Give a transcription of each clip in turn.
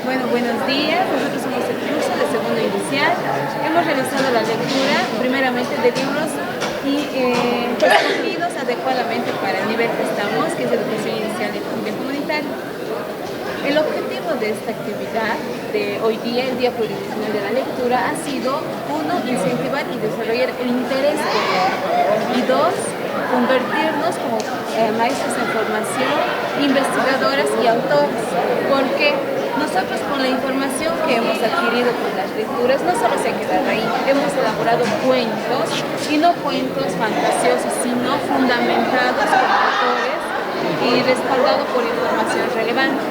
Bueno, buenos días. Nosotros somos el curso de segundo inicial. Hemos realizado la lectura, primeramente de libros y escogidos adecuadamente para el nivel que estamos, que es educación inicial y familia comunitaria. El objetivo de esta actividad de hoy día, el Día Plurianual de la Lectura, ha sido, uno, incentivar y desarrollar el interés por leer, y dos, convertirnos como maestros en formación, investigadoras y autores, porque nosotros con la información que hemos adquirido con las lecturas no solo se ha quedado ahí, hemos elaborado cuentos, y no cuentos fantasiosos, sino fundamentados por autores y respaldado por información relevante.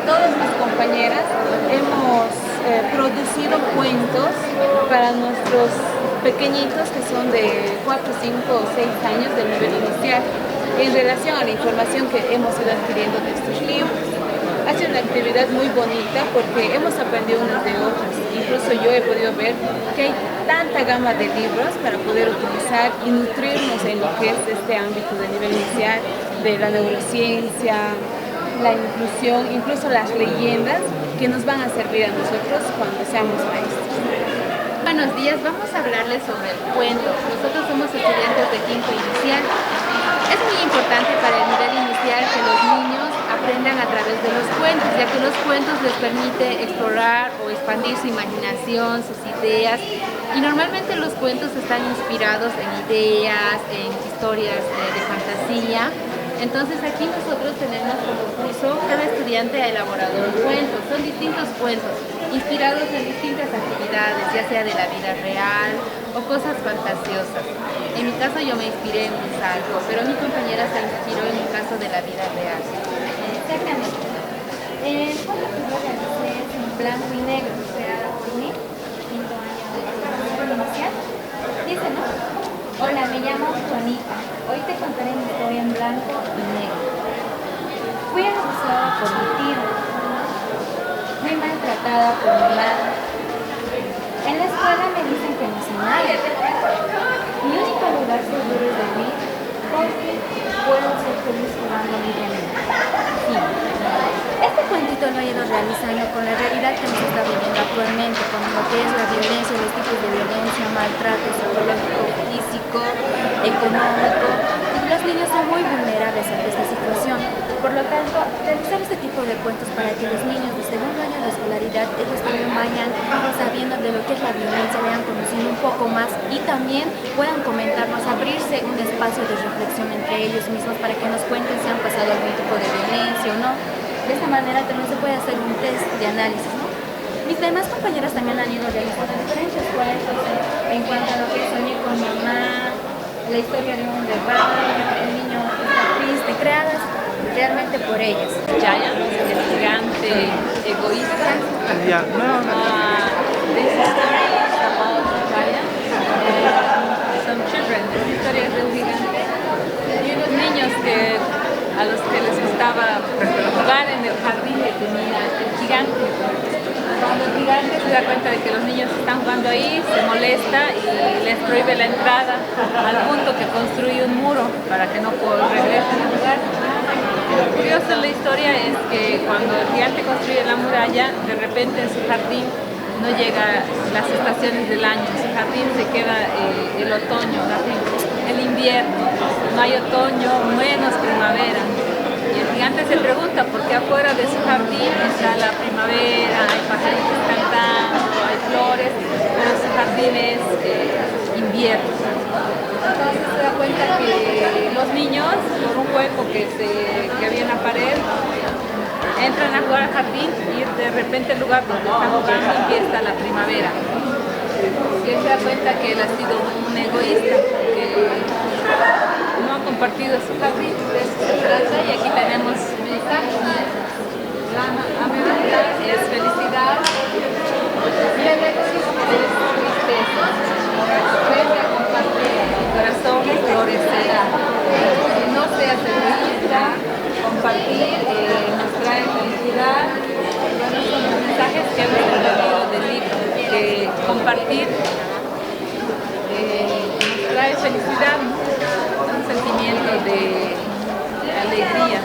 Todas mis compañeras hemos producido cuentos para nuestros pequeñitos que son de 4, 5 o 6 años del nivel inicial en relación a la información que hemos ido adquiriendo de estos libros. Ha sido una actividad muy bonita porque hemos aprendido unas de otras. Incluso yo he podido ver que hay tanta gama de libros para poder utilizar y nutrirnos en lo que es este ámbito de nivel inicial, de la neurociencia, la inclusión, incluso las leyendas que nos van a servir a nosotros cuando seamos maestros. Buenos días, vamos a hablarles sobre el cuento. Nosotros somos estudiantes de quinto inicial. Es muy importante para el nivel inicial que los niños aprendan a través de los cuentos, ya que los cuentos les permite explorar o expandir su imaginación, sus ideas, y normalmente los cuentos están inspirados en ideas, en historias de fantasía. Entonces aquí nosotros tenemos como curso, cada estudiante ha elaborado un cuento, son distintos cuentos, inspirados en distintas actividades, ya sea de la vida real o cosas fantasiosas. En mi caso yo me inspiré en un salto, pero mi compañera se inspiró en un caso de la vida real. Exactamente. El cuento que yo realicé es en blanco y negro, creado por mí, quinto año de educación inicial. Dice, ¿no? Hola, me llamo Juanita. Hoy te contaré mi historia en blanco y negro. Fui abusada por mi tío. Fui maltratada por mi madre. En la escuela me dicen que no sé nada. Mi único lugar seguro es dormir porque puedo ser feliz jugando libremente. Sí. Este cuentito lo he ido realizando con la realidad que nos está viviendo actualmente, con lo que es la violencia, los tipos de violencia, maltrato psicológico, físico, económico. Y los niños son muy vulnerables ante esta situación. Por lo tanto, realizar este tipo de cuentos para que los niños de segundo año de escolaridad, ellos también vayan sabiendo de lo que es la violencia, vayan conociendo un poco más y también puedan comentarnos, abrirse un espacio de reflexión entre ellos mismos para que nos cuenten si han pasado algún tipo de violencia o no. De esta manera también se puede hacer un test de análisis, ¿no? Mis demás compañeras también han ido realizando diferentes cuentos en cuanto a lo que soñé con mamá, la historia de un rebaño, el niño está triste, creadas realmente por ellas. Giant, el gigante egoísta. Yeah, no. This story is about Giant, some children. Esta historia es de un gigante y unos niños a los que les gustaba jugar en el jardín que tenía el gigante. Cuando el gigante se da cuenta de que los niños están jugando ahí, se molesta y les prohíbe la entrada al punto que construye un muro para que no regresen a jugar. Lo curioso en la historia es que cuando el gigante construye la muralla, de repente en su jardín no llega las estaciones del año, en su jardín se queda el otoño, el invierno, no hay otoño, menos primavera. Y el gigante se pregunta por qué afuera de su jardín está la primavera, hay pajaritos cantando, hay flores, pero su jardín es invierno. Entonces se da cuenta que los niños, por un hueco que había en la pared, entran a jugar al jardín y de repente el lugar donde están jugando empieza la primavera. Y él se da cuenta que él ha sido un egoísta, que no ha compartido su jardín, de eso se trata. Y aquí tenemos mensajes. La amabilidad es felicidad, y el egoísmo es tristeza. Aprende a compartir, tu corazón florecerá. No seas egoísta, compartir nos trae felicidad. Bueno, son los mensajes que hemos entendido del libro, que compartir nos trae felicidad, ¿no? Un sentimiento de alegría.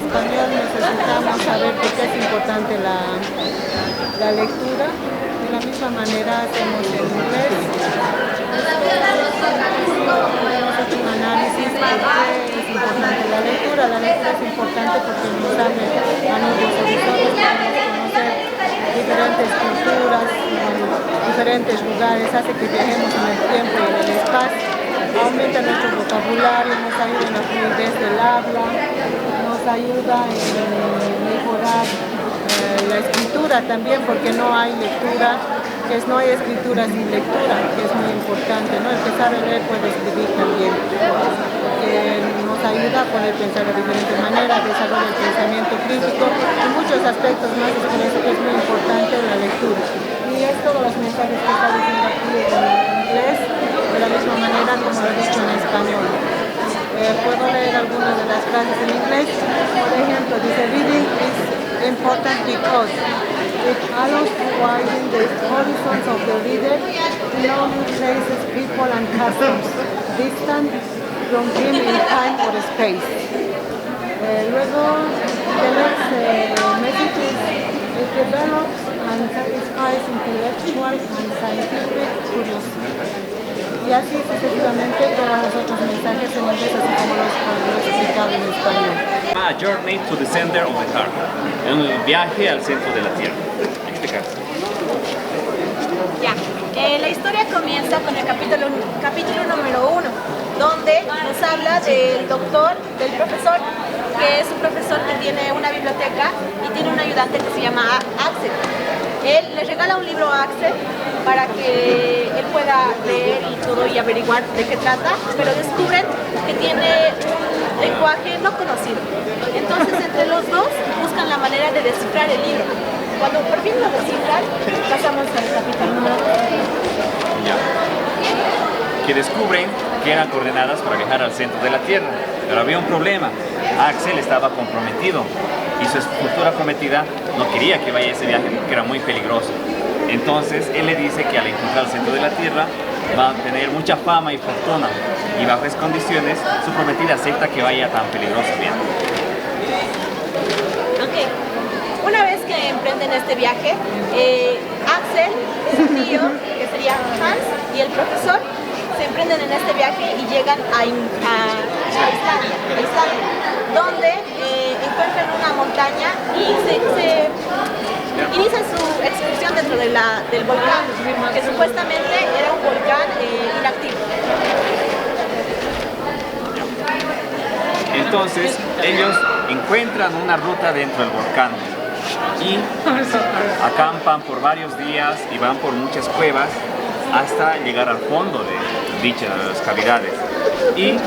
español necesitamos saber por qué es importante la lectura. De la misma manera hacemos en inglés. Hemos hecho un análisis de por qué es importante la lectura. La lectura es importante porque nos abre a nuevos horizontes, podemos conocer diferentes culturas, diferentes lugares, hace que viajemos en el tiempo y en el espacio, aumenta nuestro vocabulario, nos ayuda en la fluidez del habla, nos ayuda en mejorar la escritura también, porque no hay lectura, no hay escritura sin lectura, que es muy importante, ¿no? El que sabe leer puede escribir también, porque nos ayuda a poder pensar de diferentes maneras, desarrolla el pensamiento crítico y muchos aspectos más. Es por eso que es muy importante la lectura. Y es todos los mensajes que está diciendo aquí en inglés, de la misma manera como lo he dicho en español. Puedo leer algunas de las frases en inglés. Por ejemplo, dice: reading is important because it allows to widen the horizons of the reader to know new places, people and customs, distant from him in time or space. Luego, the next message is: it develops and satisfies intellectual and scientific curiosity. Y así sucesivamente todos los otros mensajes en inglés, así como los he explicado en español. A journey to the center of the earth. Un viaje al centro de la Tierra. Explicar. Ya, la historia comienza con el capítulo número 1, donde nos habla del profesor, que es un profesor que tiene una biblioteca y tiene un ayudante que se llama Axel. Él le regala un libro a Axel para que él pueda leer y todo y averiguar de qué trata, pero descubren que tiene un lenguaje no conocido. Entonces, entre los dos buscan la manera de descifrar el libro. Cuando por fin lo descifran, pasamos al capítulo número 2. Ya. Que descubren que eran coordenadas para viajar al centro de la Tierra, pero había un problema. Axel estaba comprometido y su futura prometida no quería que vaya a ese viaje porque era muy peligroso. Entonces él le dice que al encontrar el centro de la Tierra va a tener mucha fama y fortuna, y bajo esas condiciones su prometida acepta que vaya tan peligroso viaje. Okay. Una vez que emprenden este viaje, Axel, su tío, que sería Hans, y el profesor se emprenden en este viaje y llegan a Islandia, donde encuentran una montaña y se inician su excursión dentro de del volcán, que supuestamente era un volcán inactivo. Entonces ellos encuentran una ruta dentro del volcán y acampan por varios días y van por muchas cuevas hasta llegar al fondo de dichas cavidades y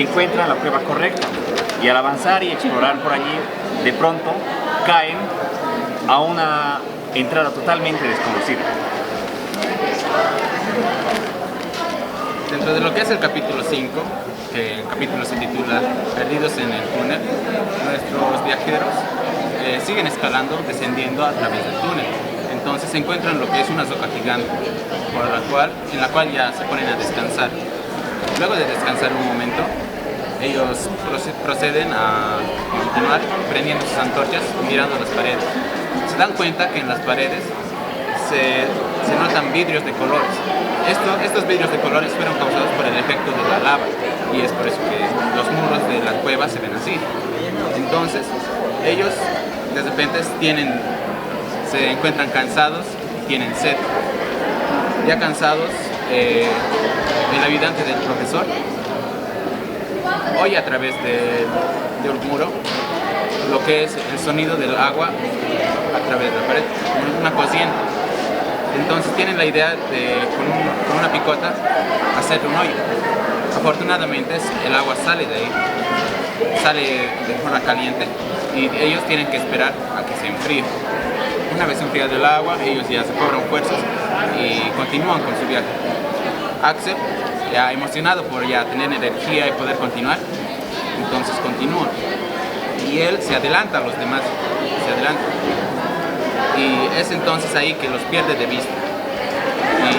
encuentran la cueva correcta, y al avanzar y explorar por allí, de pronto caen a una entrada totalmente desconocida. Dentro de lo que es el capítulo 5, que el capítulo se titula Perdidos en el túnel, nuestros viajeros siguen escalando, descendiendo a través del túnel. Entonces se encuentran lo que es una roca gigante, en la cual ya se ponen a descansar. Luego de descansar un momento, ellos proceden a continuar prendiendo sus antorchas y mirando las paredes. Se dan cuenta que en las paredes se notan vidrios de colores. Estos vidrios de colores fueron causados por el efecto de la lava, y es por eso que los muros de la cueva se ven así. Entonces, ellos de repente se encuentran cansados y tienen sed. Ya cansados, el ayudante del profesor oye a través de un muro lo que es el sonido del agua a través de la pared, una corriente. Entonces tienen la idea de con una picota hacer un hoyo. Afortunadamente el agua sale de ahí, sale de forma caliente, y ellos tienen que esperar a que se enfríe. Una vez enfriado el agua, ellos ya se cobran fuerzas y continúan con su viaje. Axel, ya emocionado por ya tener energía y poder continuar, entonces continúa. Y él se adelanta a los demás, y es entonces ahí que los pierde de vista. Y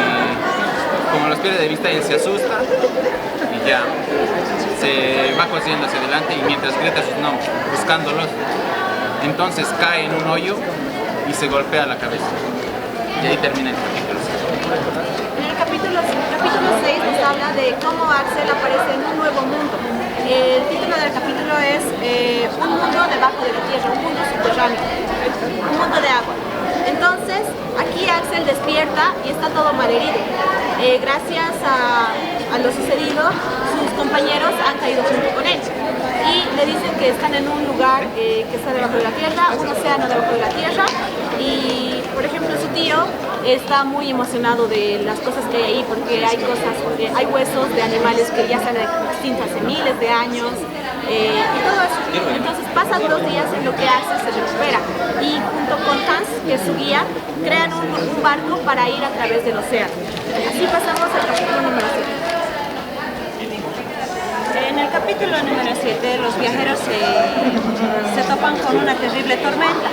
como los pierde de vista, él se asusta y ya se va corriendo hacia adelante y mientras grita sus nombres, buscándolos, entonces cae en un hoyo y se golpea la cabeza. Y ahí termina el capítulo. En el capítulo 6 nos habla de cómo Axel aparece en un nuevo mundo. El título del capítulo es un mundo debajo de la tierra, un mundo subterráneo, un mundo de agua. Entonces, aquí Axel despierta y está todo malherido. Gracias a lo sucedido, sus compañeros han caído junto con él. Y le dicen que están en un lugar que está debajo de la tierra, un océano debajo de la tierra. Y, por ejemplo, su tío está muy emocionado de las cosas que hay ahí porque hay huesos de animales que ya están extintos hace miles de años y todo eso. Entonces pasan 2 días en lo que Axel se recupera y junto con Hans, que es su guía, crean un barco para ir a través del océano. Así pasamos al capítulo número 7. En el capítulo número 7 los viajeros se topan con una terrible tormenta.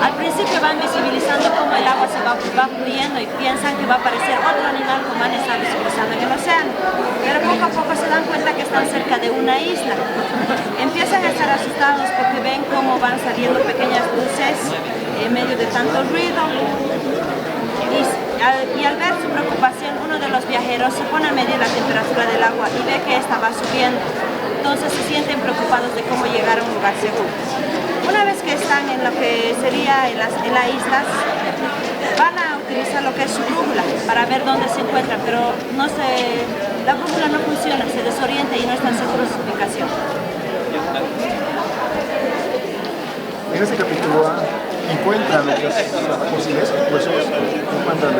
Al principio van visibilizando cómo el agua se va fluyendo y piensan que va a aparecer otro animal como han estado cruzando en el océano. Pero poco a poco se dan cuenta que están cerca de una isla. Empiezan a estar asustados porque ven cómo van saliendo pequeñas luces en medio de tanto ruido. Y al ver su preocupación, uno de los viajeros se pone a medir la temperatura del agua y ve que esta va subiendo. Entonces se sienten preocupados de cómo llegar a un lugar seguro. Una vez que están en lo que sería en las islas, van a utilizar lo que es su brújula para ver dónde se encuentran, pero la brújula no funciona, se desorienta y no están seguros de su ubicación. En este capítulo encuentran lo que es fósiles, huesos, encuentran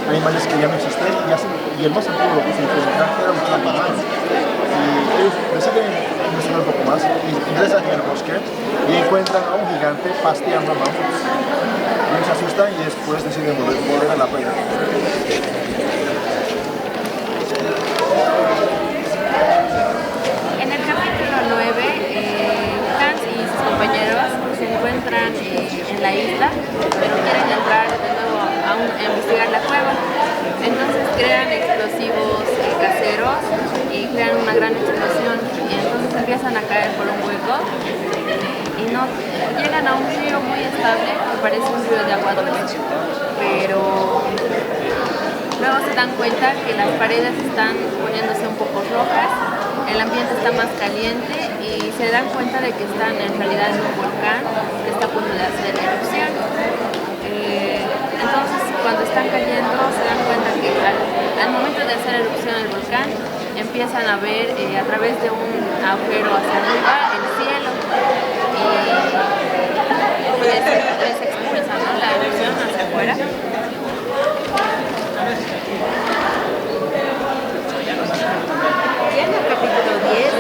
animales que ya no existen y el más antiguo que se encuentra era un animal. Y ellos deciden investigar un poco más, ingresan en el bosque y encuentran a un gigante pasteando a mamuts. Ellos se asustan y después deciden volver a la playa. En el capítulo 9, Hans y sus compañeros se encuentran en la isla, pero quieren entrar de nuevo a investigar la cueva. Entonces crean explosivos caseros y crean una gran explosión y entonces empiezan a caer por un hueco y llegan a un río muy estable que parece un río de agua dulce, pero luego se dan cuenta que las paredes están poniéndose un poco rojas, el ambiente está más caliente y se dan cuenta de que están en realidad en un volcán que está a punto de hacer erupción. Entonces, cuando están cayendo, se dan cuenta que al momento de hacer erupción el volcán, empiezan a ver a través de un agujero hacia arriba el cielo y les expulsa, ¿no?, la erupción hacia afuera. En el capítulo 10,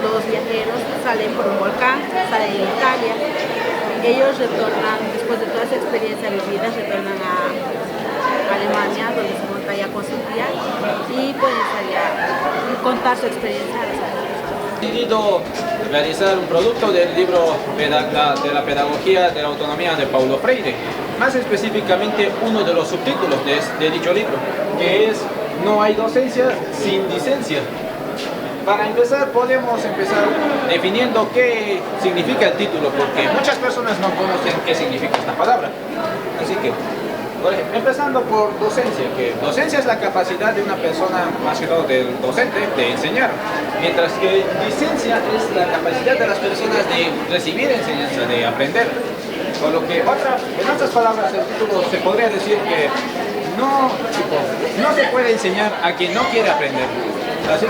los viajeros salen por un volcán, salen de Italia. Ellos retornan, después de toda esa experiencia vivida, retornan a Alemania, donde se encuentra ya con su tía, y pueden contar su experiencia a los adultos. He decidido realizar un producto del libro de la pedagogía de la autonomía de Paulo Freire, más específicamente uno de los subtítulos de dicho libro, que es "No hay docencia sin licencia". Para empezar, podemos empezar definiendo qué significa el título, porque muchas personas no conocen qué significa esta palabra. Así que, por ejemplo, empezando por docencia, que docencia es la capacidad de una persona, más que todo del docente, de enseñar, mientras que licencia es la capacidad de las personas de recibir enseñanza, de aprender. Por lo que, en otras palabras, el título se podría decir que no se puede enseñar a quien no quiere aprender. Así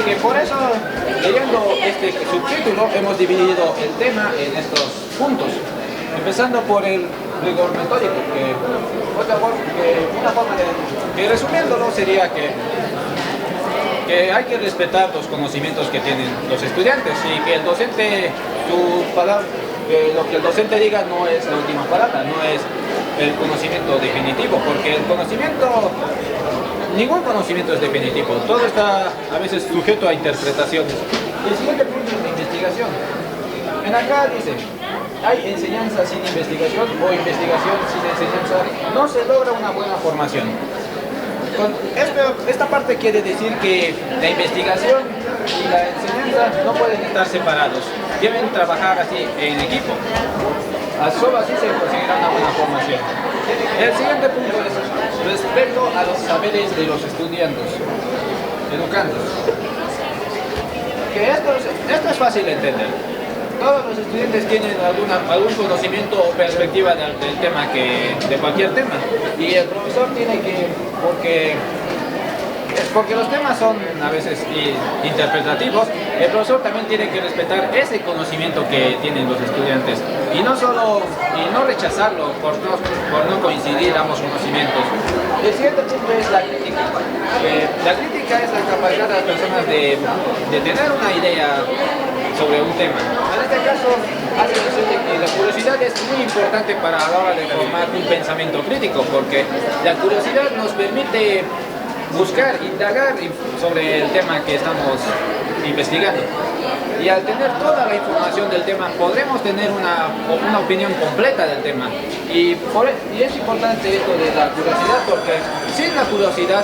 que por eso, leyendo este subtítulo, hemos dividido el tema en estos puntos. Empezando por el rigor metódico, una forma de resumiéndolo sería que hay que respetar los conocimientos que tienen los estudiantes y que el docente, lo que el docente diga no es la última palabra, no es el conocimiento definitivo, porque ningún conocimiento es definitivo, todo está a veces sujeto a interpretaciones. El siguiente punto es la investigación. En acá dice, hay enseñanza sin investigación o investigación sin enseñanza, no se logra una buena formación. Esta parte quiere decir que la investigación y la enseñanza no pueden estar separados, deben trabajar así en equipo. Solo así se conseguirá una buena formación. El siguiente punto es respecto a los saberes de los estudiantes, educandos. Que esto es fácil de entender. Todos los estudiantes tienen algún conocimiento o perspectiva del tema, de cualquier tema. Y el profesor tiene que, porque los temas son a veces interpretativos, el profesor también tiene que respetar ese conocimiento que tienen los estudiantes y no rechazarlo por no coincidir ambos conocimientos. El siguiente punto es la crítica. La crítica es la capacidad de las personas de tener una idea sobre un tema. En este caso, hace mención de que la curiosidad es muy importante para la hora de formar un pensamiento crítico, porque la curiosidad nos permite buscar, indagar sobre el tema que estamos investigando. Y al tener toda la información del tema, podremos tener una opinión completa del tema. Y es importante esto de la curiosidad, porque sin la curiosidad,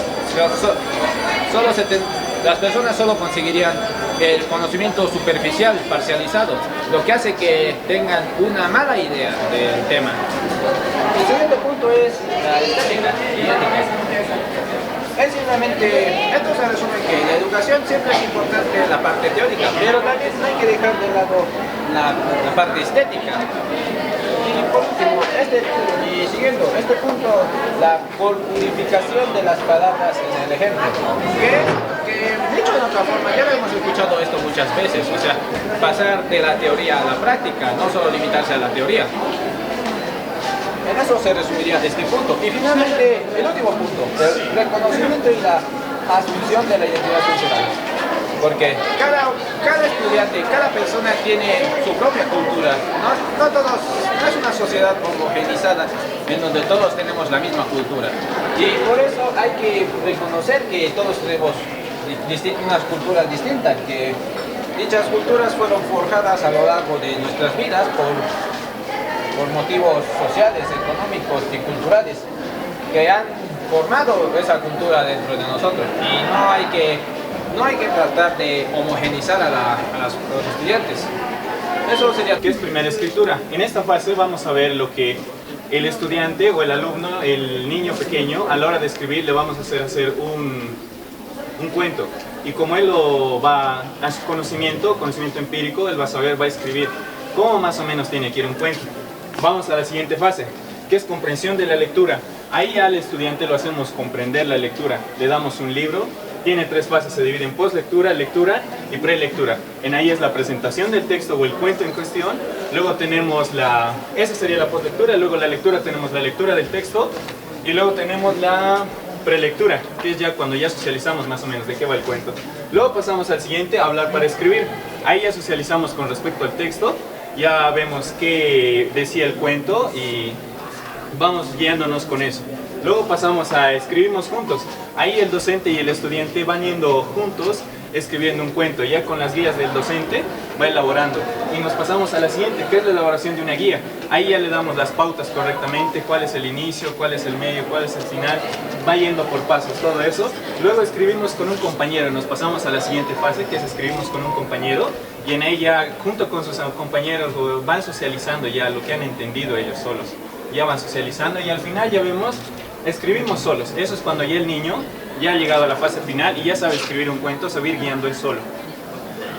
las personas solo conseguirían el conocimiento superficial, parcializado, lo que hace que tengan una mala idea del tema. El siguiente punto es la estética y ética. Es simplemente, esto se resume que la educación siempre es importante en la parte teórica, pero también no hay que dejar de lado la parte estética. Y por último, siguiendo este punto, la purificación de las palabras en el ejemplo. Que dicho de otra forma, ya lo hemos escuchado esto muchas veces, o sea, pasar de la teoría a la práctica, no solo limitarse a la teoría. En eso se resumiría este punto. Y finalmente, el último punto, el reconocimiento y la asunción de la identidad cultural. Porque cada estudiante, cada persona tiene su propia cultura. No es una sociedad homogeneizada en donde todos tenemos la misma cultura. Y por eso hay que reconocer que todos tenemos unas culturas distintas, que dichas culturas fueron forjadas a lo largo de nuestras vidas por motivos sociales, económicos y culturales que han formado esa cultura dentro de nosotros, y no hay que tratar de homogeneizar a los estudiantes. Eso sería. ¿Qué es primera escritura? En esta fase vamos a ver lo que el estudiante o el alumno, el niño pequeño, a la hora de escribir le vamos a hacer un cuento, y como él va a su conocimiento empírico, él va a escribir cómo más o menos tiene que ir un cuento. Vamos a la siguiente fase, que es comprensión de la lectura. Ahí al estudiante lo hacemos comprender la lectura. Le damos un libro, tiene 3 fases, se divide en postlectura, lectura y prelectura. En ahí es la presentación del texto o el cuento en cuestión. Luego tenemos esa sería la postlectura, luego la lectura, tenemos la lectura del texto, y luego tenemos la prelectura, que es ya cuando ya socializamos más o menos de qué va el cuento. Luego pasamos al siguiente, hablar para escribir. Ahí ya socializamos con respecto al texto. Ya vemos qué decía el cuento y vamos guiándonos con eso. Luego pasamos a escribimos juntos. Ahí el docente y el estudiante van yendo juntos escribiendo un cuento. Ya con las guías del docente va elaborando. Y nos pasamos a la siguiente, que es la elaboración de una guía. Ahí ya le damos las pautas correctamente, cuál es el inicio, cuál es el medio, cuál es el final. Va yendo por pasos todo eso. Luego escribimos con un compañero. Nos pasamos a la siguiente fase, que es escribimos con un compañero. Y en ella, junto con sus compañeros, van socializando ya lo que han entendido ellos solos. Ya van socializando y al final ya vemos, escribimos solos. Eso es cuando ya el niño ya ha llegado a la fase final y ya sabe escribir un cuento, sabe ir guiando él solo.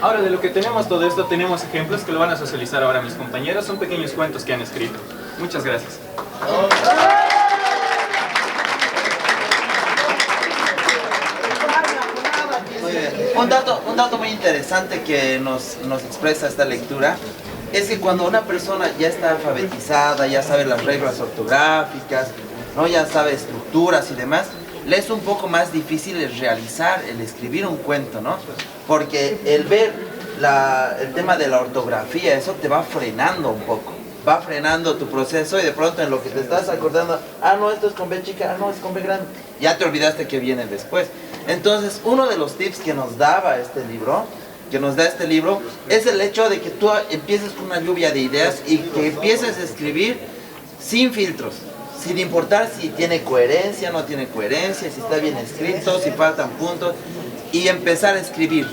Ahora, de lo que tenemos todo esto, tenemos ejemplos que lo van a socializar ahora mis compañeros. Son pequeños cuentos que han escrito. Muchas gracias. Un dato muy interesante que nos expresa esta lectura es que cuando una persona ya está alfabetizada, ya sabe las reglas ortográficas, ¿no? Ya sabe estructuras y demás, le es un poco más difícil el realizar, el escribir un cuento, ¿no? Porque el ver el tema de la ortografía, eso te va frenando un poco. Va frenando tu proceso y de pronto en lo que te estás acordando, no, esto es con B chica, no, es con B grande. Ya te olvidaste que viene después. Entonces, uno de los tips que nos daba este libro, es el hecho de que tú empieces con una lluvia de ideas y que empieces a escribir sin filtros, sin importar si tiene coherencia, no tiene coherencia, si está bien escrito, si faltan puntos, y empezar a escribir,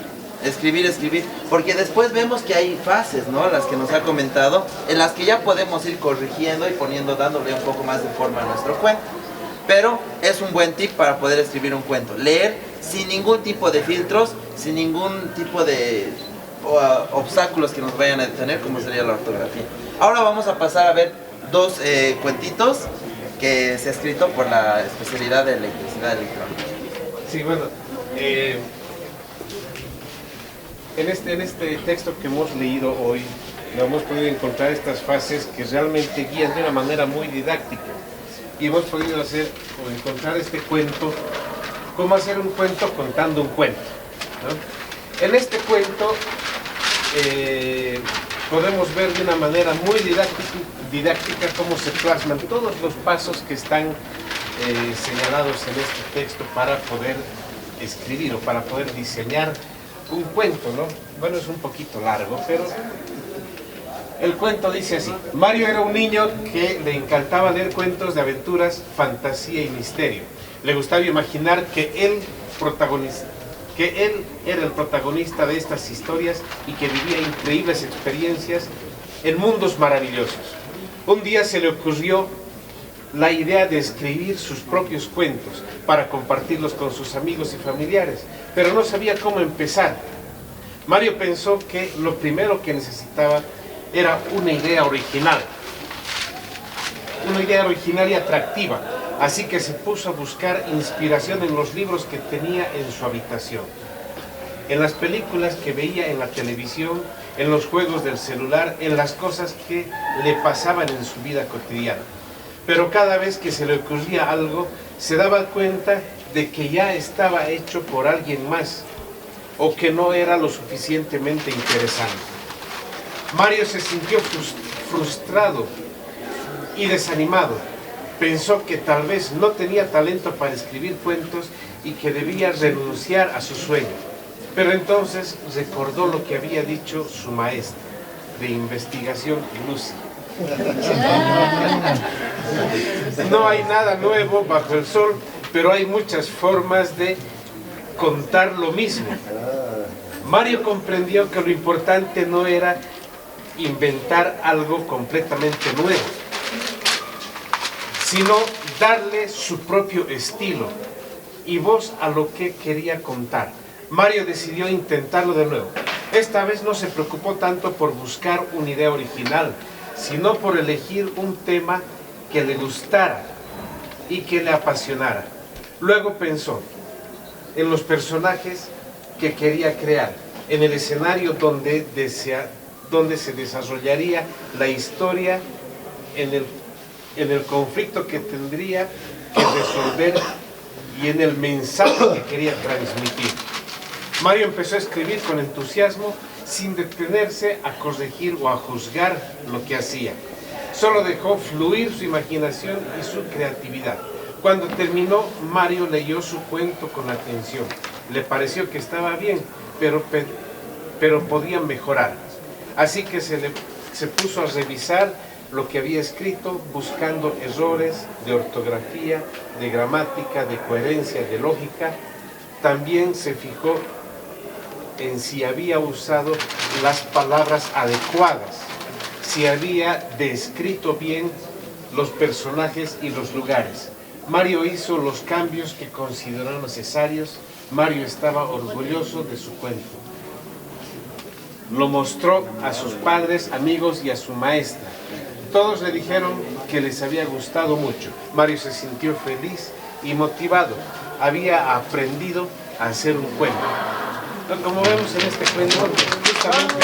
porque después vemos que hay fases, ¿no? Las que nos ha comentado, en las que ya podemos ir corrigiendo y dándole un poco más de forma a nuestro cuento. Pero es un buen tip para poder escribir un cuento, leer sin ningún tipo de filtros, sin ningún tipo de obstáculos que nos vayan a detener, como sería la ortografía. Ahora vamos a pasar a ver dos cuentitos que se ha escrito por la especialidad de electricidad electrónica. Sí, bueno, en este texto que hemos leído hoy, hemos podido encontrar estas fases que realmente guían de una manera muy didáctica. Y hemos podido encontrar este cuento, cómo hacer un cuento contando un cuento, ¿no? En este cuento podemos ver de una manera muy didáctica cómo se plasman todos los pasos que están señalados en este texto para poder escribir o para poder diseñar un cuento, ¿no? Bueno, es un poquito largo, pero el cuento dice así: Mario era un niño que le encantaba leer cuentos de aventuras, fantasía y misterio. Le gustaba imaginar que él era el protagonista de estas historias y que vivía increíbles experiencias en mundos maravillosos. Un día se le ocurrió la idea de escribir sus propios cuentos para compartirlos con sus amigos y familiares, pero no sabía cómo empezar. Mario pensó que lo primero que necesitaba era una idea original y atractiva, así que se puso a buscar inspiración en los libros que tenía en su habitación, en las películas que veía en la televisión, en los juegos del celular, en las cosas que le pasaban en su vida cotidiana. Pero cada vez que se le ocurría algo, se daba cuenta de que ya estaba hecho por alguien más, o que no era lo suficientemente interesante. Mario se sintió frustrado y desanimado. Pensó que tal vez no tenía talento para escribir cuentos y que debía renunciar a su sueño. Pero entonces recordó lo que había dicho su maestra de investigación, Lucy. No hay nada nuevo bajo el sol, pero hay muchas formas de contar lo mismo. Mario comprendió que lo importante no era inventar algo completamente nuevo, sino darle su propio estilo y voz a lo que quería contar. Mario decidió intentarlo de nuevo. Esta vez no se preocupó tanto por buscar una idea original, sino por elegir un tema que le gustara y que le apasionara. Luego pensó en los personajes que quería crear, en el escenario donde se desarrollaría la historia, en el conflicto que tendría que resolver y en el mensaje que quería transmitir. Mario empezó a escribir con entusiasmo, sin detenerse a corregir o a juzgar lo que hacía. Solo dejó fluir su imaginación y su creatividad. Cuando terminó, Mario leyó su cuento con atención. Le pareció que estaba bien, pero podía mejorar. Así que se puso a revisar lo que había escrito, buscando errores de ortografía, de gramática, de coherencia, de lógica. También se fijó en si había usado las palabras adecuadas, si había descrito bien los personajes y los lugares. Mario hizo los cambios que consideró necesarios. Mario estaba orgulloso de su cuento. Lo mostró a sus padres, amigos y a su maestra. Todos le dijeron que les había gustado mucho. Mario se sintió feliz y motivado. Había aprendido a hacer un cuento. Como vemos en este cuento, justamente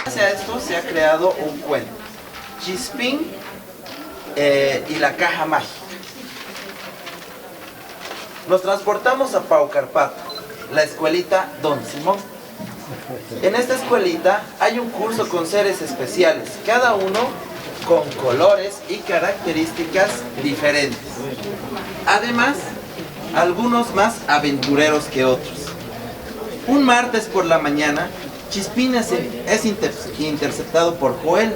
gracias a esto se ha creado un cuento, Chispín y la caja mágica. Nos transportamos a Paucarpato, la escuelita Don Simón. En esta escuelita hay un curso con seres especiales, cada uno con colores y características diferentes. Además, algunos más aventureros que otros. Un martes por la mañana, Chispín es interceptado por Joel.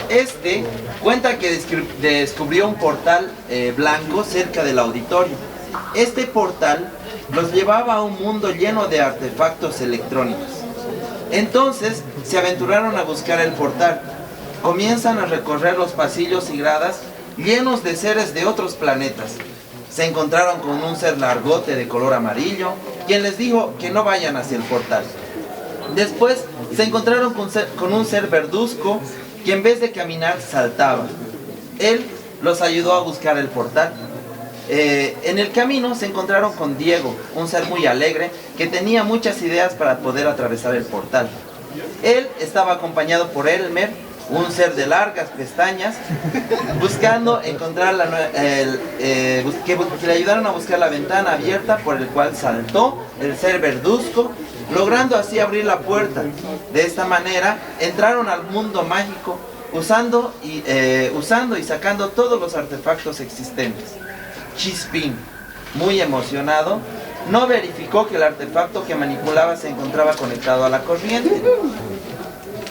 Este cuenta que descubrió un portal blanco cerca del auditorio. Este portal los llevaba a un mundo lleno de artefactos electrónicos. Entonces se aventuraron a buscar el portal. Comienzan a recorrer los pasillos y gradas llenos de seres de otros planetas. Se encontraron con un ser largote de color amarillo, quien les dijo que no vayan hacia el portal. Después se encontraron con un ser verduzco, que en vez de caminar saltaba. Él los ayudó a buscar el portal. En el camino se encontraron con Diego, un ser muy alegre, que tenía muchas ideas para poder atravesar el portal. Él estaba acompañado por Elmer, un ser de largas pestañas, buscando encontrar que le ayudaron a buscar la ventana abierta por el cual saltó el ser verduzco, logrando así abrir la puerta. De esta manera entraron al mundo mágico usando y sacando todos los artefactos existentes. Chispín, muy emocionado, no verificó que el artefacto que manipulaba se encontraba conectado a la corriente.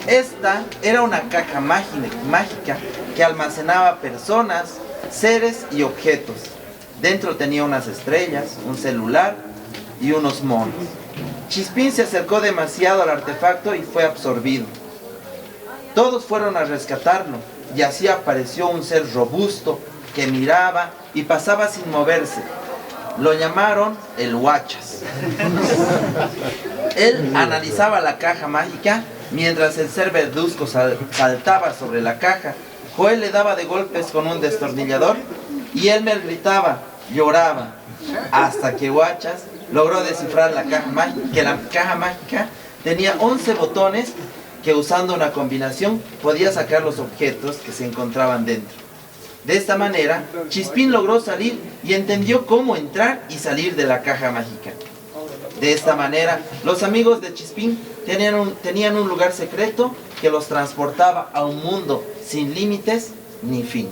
Esta era una caja mágica que almacenaba personas, seres y objetos. Dentro tenía unas estrellas, un celular y unos monos. Chispín se acercó demasiado al artefacto y fue absorbido. Todos fueron a rescatarlo y así apareció un ser robusto que miraba y pasaba sin moverse. Lo llamaron el Huachas. Él analizaba la caja mágica mientras el ser verduzco saltaba sobre la caja. Joel le daba de golpes con un destornillador y Elmer gritaba, lloraba, hasta que Huachas logró descifrar la caja mágica, que la caja mágica tenía 11 botones que usando una combinación podía sacar los objetos que se encontraban dentro. De esta manera, Chispín logró salir y entendió cómo entrar y salir de la caja mágica. De esta manera, los amigos de Chispín tenían un lugar secreto que los transportaba a un mundo sin límites ni fin.